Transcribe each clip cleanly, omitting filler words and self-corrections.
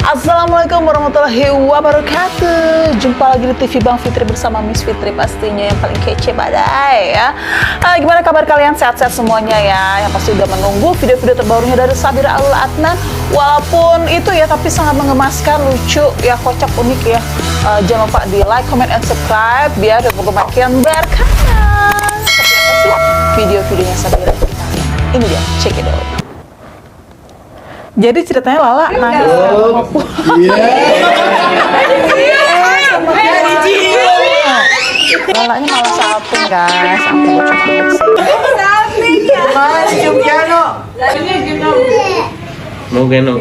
Assalamualaikum warahmatullahi wabarakatuh. Jumpa lagi di TV Bang Fitri bersama Miss Fitri, pastinya yang paling kece badai ya. Gimana kabar kalian? Sehat-sehat semuanya ya. Yang pasti udah menunggu video-video terbarunya dari Sabira Alul Adnan. Walaupun itu ya, tapi sangat mengemaskan, lucu ya, kocak, unik ya. Jangan lupa di like, comment, and subscribe biar video makin berkarya. Seperti apa sih video-videonya Sabira kita lihat. Ini dia, check it out. Jadi ceritanya Lala nangis Lalanya malah salting guys. Aku lucu banget sih. Mau gendong.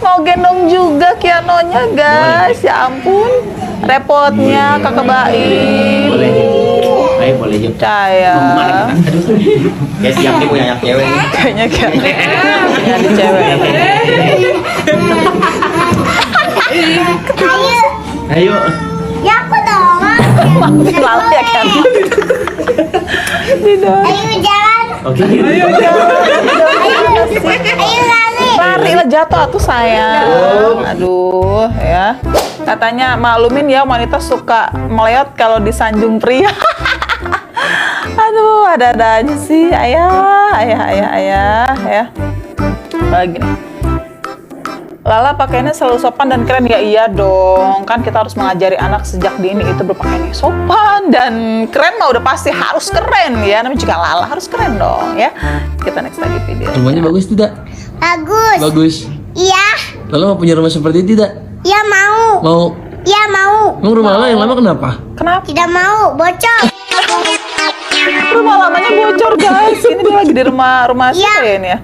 Mau gendong juga Kianonya guys. Ya ampun, repotnya kakak Baim. Baik, boleh juga. Caya. Ya siap nih punya anak cewek. Kayaknya punya adik cewek. Ayo. Ya aku dong. Lala ya kan. Tidak. Ayo jalan. Oke. Ayo jalan. Ayo lari. Lari lah, jatuh atuh sayang. Aduh ya. Katanya maklumin ya, wanita suka meleot kalau disanjung pria. Aduh, ada-ada aja sih. Ayah ya. Lagi nih. Lala pakaiannya selalu sopan dan keren ya. Iya dong, kan kita harus mengajari anak sejak dini itu berpakaian sopan dan keren mah udah pasti harus keren ya. Namanya juga Lala harus keren dong ya. Kita next lagi video. Rumahnya bagus tidak? Bagus. Bagus. Iya. Lalu mau punya rumah seperti ini tidak? Iya mau. Mau? Iya mau. Emang rumah Lala yang lama kenapa? Kenapa? Tidak mau. Bocor. Rumah lamanya bocor guys. Ini dia lagi di rumah siapa ya ini ya?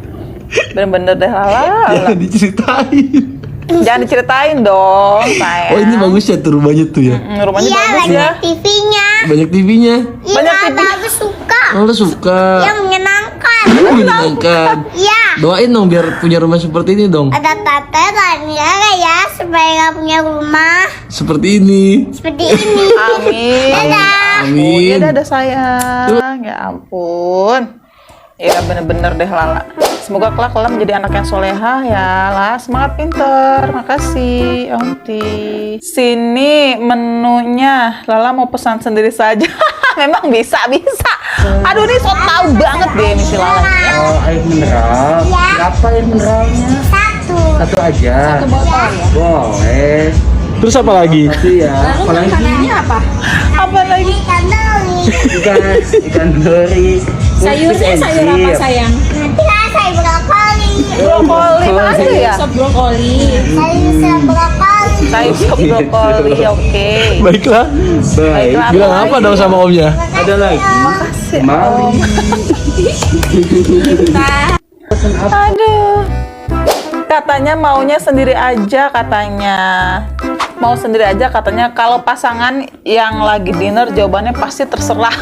Bener-bener deh Lala. Diceritain. Jangan diceritain dong, sayang. Oh ini bagus ya tuh rumahnya tuh ya. Rumahnya Iya bagus ya. banyak TV-nya. Banyak TV-nya. Iya Banyak TV. bagus suka. Lala suka. Yang menyenangkan. Menyenangkan. Iya. Doain dong biar punya rumah seperti ini dong. Ada tante dan ya supaya nggak punya rumah Seperti ini. seperti ini. Amin. Dadah. Oh iya, Amin. dadah sayang. Ya ampun. Ya bener-bener deh Lala. Semoga kelak Lala menjadi anak yang soleha ya. Lala semangat pinter. Makasih Onti. Sini menunya. Lala mau pesan sendiri saja. Memang bisa. Aduh ini so tau banget deh nih si Lala. Oh air mineral. Iya. Berapa air mineralnya? Satu. Satu aja. Satu botol ya. Boleh. Terus apa lagi? Makasih ya. Apalagi Apa lagi? Ikan dori. ikan dori. Sayurnya sayur apa sayang? Nanti saya brokoli. Brokoli mana ya? Sop brokoli. Sayur brokoli. Sayur sop brokoli. Oke. Baiklah. Baiklah, Bilang apa apa lagi? dong sama omnya? Ada lagi. Makasih Om. Mari. Aduh. Katanya maunya sendiri aja katanya. Mau sendiri aja katanya. Kalau pasangan yang lagi dinner jawabannya pasti terserah.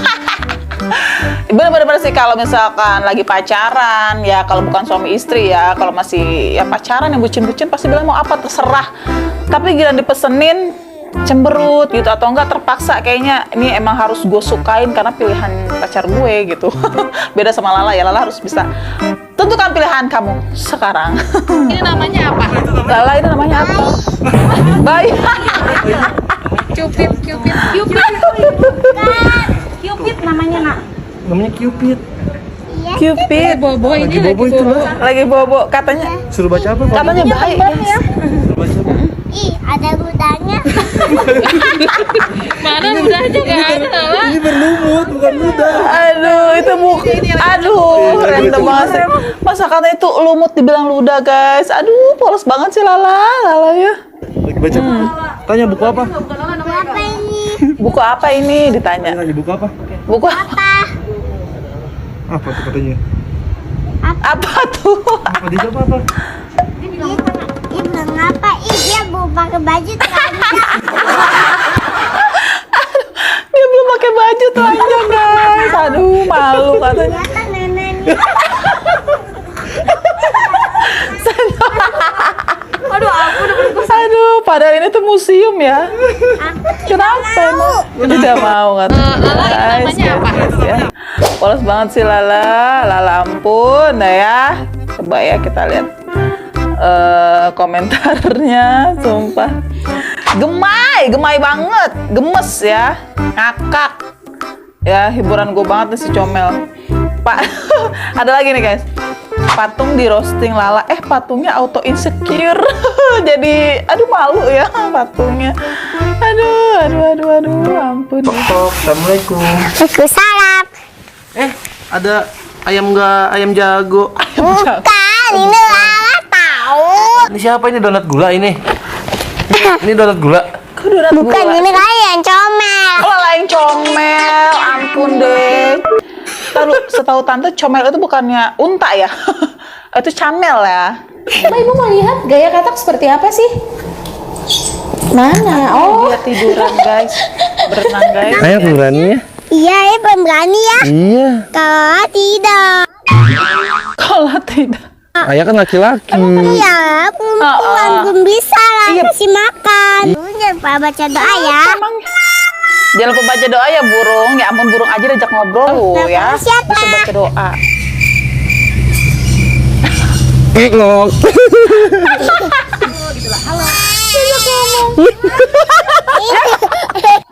Bener-bener sih kalau misalkan lagi pacaran ya, kalau bukan suami istri ya, kalau masih ya pacaran yang bucin-bucin pasti bilang mau apa terserah. Tapi gila dipesenin cemberut gitu atau enggak terpaksa kayaknya ini emang harus gue sukain karena pilihan pacar gue gitu. Beda sama Lala ya, Lala harus bisa tentukan pilihan kamu sekarang. Ini namanya apa? Lala ini namanya apa? Baik. Cupid. Cupid namanya nak. Namanya Cupid. Cupid. Bobo ini Lagi bobo itu lah. Lagi bobo katanya. Suruh baca apa? Pak? Katanya baik ya. Suruh baca apa? Ih, ada ludahnya. Mana udahnya gak ada lah. Ini berlumut, bukan mudah. Aduh, itu aduh, random banget sih. Masa katanya itu lumut dibilang ludah, guys. Aduh, polos banget sih Lala ya. Lagi baca buku. Tanya buku apa? Apa ini? Buku apa ini ditanya? Tanya buku apa? Buku Apa? Apa tuh katanya? apa tuh? Apa dia jawab apa? Dia bilang apa? Ih, dia mau pakai baju telanjang. Dia belum pakai baju telanjang, guys. Aduh, malu katanya. Ternyata neneknya. Aduh, padahal ini tuh museum ya. Kenapa emang? Tidak mau kata. Lala namanya apa? Ya. Polos banget sih Lala. Lala ampun dah ya. Coba ya kita lihat. komentarnya, sumpah. Gemai banget, gemes ya, ngakak. Ya, hiburan gue banget nih si comel. Pak, ada lagi nih guys. Patung di roasting Lala. Patungnya auto insecure. Jadi, aduh malu ya patungnya. Aduh, ampun. Tok, assalamualaikum. Waalaikumsalam. Ada ayam jago. Bukan, ini Lala tahu. Ini siapa ini donat gula ini? Ini donat gula. Kok donat Bukan, gula? ini kalian comel. Oh, lain comel, ampun deh. Lalu setahu tante comel itu bukannya unta ya? Itu camel ya. Mama, ibu mau lihat gaya katak seperti apa sih? Mana? Oh, Dia tiduran guys, berenang guys. Ayo berani ya? Iya, pemberani ya. Iya. Kalau tidak. Kalau tidak. Ayah kan laki-laki. Iya, belum bisa lah Iya. kasih makan. Jangan lupa baca doa ya. Emang jangan lupa baca doa ya burung. Ya ampun, burung aja diajak ngobrol Nah, ya. siapa? Bisa baca doa. Ngok.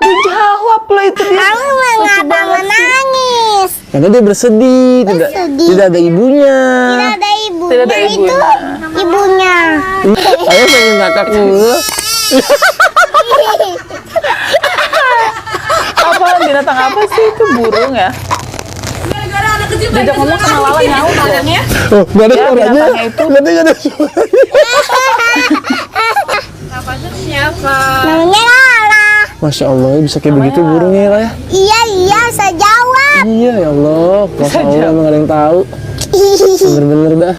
Dijawab loh itu dia. Kamu mengapa menangis? Karena dia bersedih, tidak ada ibunya. Tidak ada ibu. Tidak ada Itu ibunya. ibunya. Ayah pengen ngakak mulu. Apa binatang apa sih itu, burung ya? Diajak ngomong sama Lala nyaut ya. Oh, nggak ada Ya, suaranya. binatangnya itu. Nggak ada suaranya. Namanya Lala. Masya Allah, bisa kayak begitu burungnya ya, ya? Iya, saya jawab. Iya, ya Allah. Masya Allah, emang ada yang tahu. Bener-bener dah.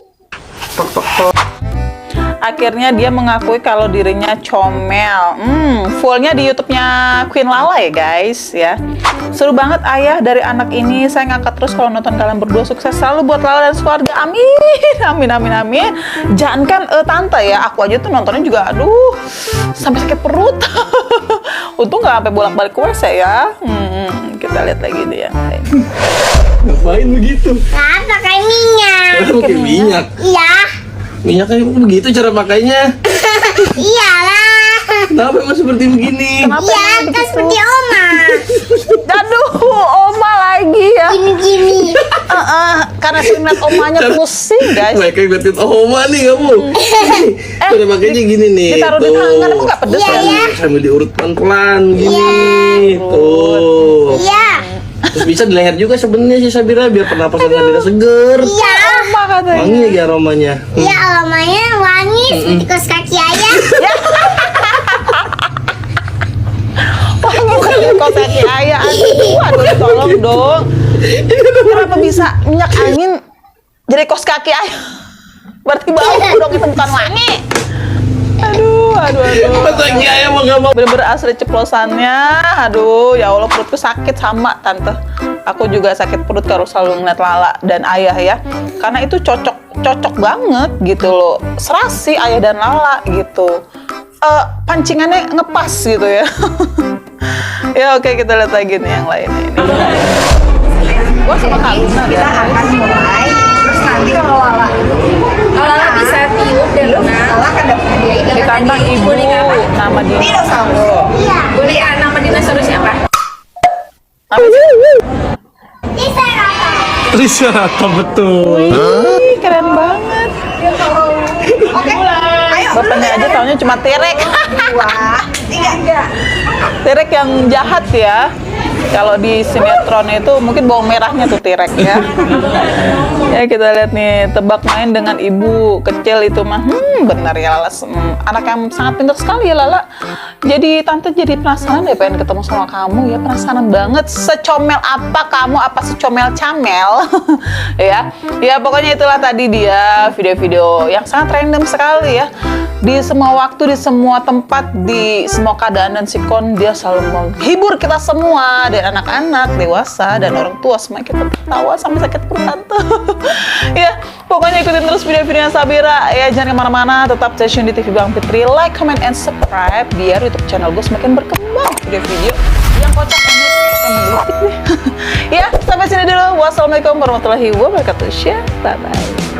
Akhirnya dia mengakui kalau dirinya comel. Fullnya di YouTube-nya Queen Lala ya guys ya. Seru banget ayah dari anak ini. Saya ngangkat terus kalau nonton kalian berdua. Sukses selalu buat Lala dan keluarga. Amin. Amin. Jangan kan tante ya. Aku aja tuh nontonnya juga aduh sampai sakit perut. Untung nggak sampai bolak-balik ke WC ya. Kita lihat lagi dia. Ngapain begitu? Nah, pakai minyak. Pakai minyak. Iya. Minyak kayak begitu cara pakainya. Iyalah. Kenapa emang seperti begini? Kenapa Iya, emang kan begitu? seperti oma. Aduh, oma lagi ya. Gini-gini. Karena sering liat omanya pusing guys. Mereka ngeliatin oma nih kamu. Cara pakainya gini nih. Ditaruh di tangan emang nggak pedes Iya, ya? iya. Sambil diurut pelan-pelan gini. Tuh. Iya. Terus bisa di leher juga sebenarnya sih Sabira biar pernapasan Sabira seger. Iya. Oma katanya. Wangi lagi aromanya. Iya, aromanya wangi seperti kaos kaki ayam. Kok kaki ayah, aduh, tolong dong. Kenapa bisa minyak angin jadi kos kaki ayah? Berarti bau dong, itu bukan wangi. Aduh. Pas lagi ayam mau nggak mau. Bener-bener asli ceplosannya. Aduh, ya Allah, perutku sakit sama tante. Aku juga sakit perut kalau selalu ngeliat Lala dan ayah ya. Karena itu cocok banget gitu loh. Serasi ayah dan Lala gitu. Pancingannya ngepas gitu ya. Ya oke, kita lihat lagi nih yang lainnya ini. Gua sama Kak Luna ya. Akan mulai, terus nanti kalau Lala bisa tiup dan Lala kan dapat hadiah ini. Ditantang ibu nama dia. Dinosaurus. Iya. Boneka nama dinosaurus siapa? Apa sih? Triceratops betul. Ih, keren banget. Oke, ayo. Bapaknya aja taunya cuma T-Rex. 2, 3. T-Rex yang jahat ya. Kalau di sinetron itu mungkin bawang merahnya tuh T-Rex ya. Ya kita lihat nih, tebak main dengan ibu kecil itu mah. Benar ya Lala. Anak yang sangat pintar sekali ya Lala. Jadi tante jadi penasaran deh pengen ketemu sama kamu ya. Penasaran banget secomel apa kamu, apa secomel camel. Ya. Ya pokoknya itulah tadi dia video-video yang sangat random sekali ya. Di semua waktu, di semua tempat, di semua keadaan dan sikon dia selalu menghibur kita semua, dan anak-anak, dewasa, dan orang tua semua kita tertawa sampai sakit perut tante. Ya, pokoknya ikutin terus video-videonya Sabira ya, jangan kemana-mana, tetap stay tune di TV Bang Fitri, like, comment, and subscribe biar YouTube channel gue semakin berkembang video-video yang kocak ini menggelitik deh. Ya, sampai sini dulu. Wassalamualaikum warahmatullahi wabarakatuh. Bye bye.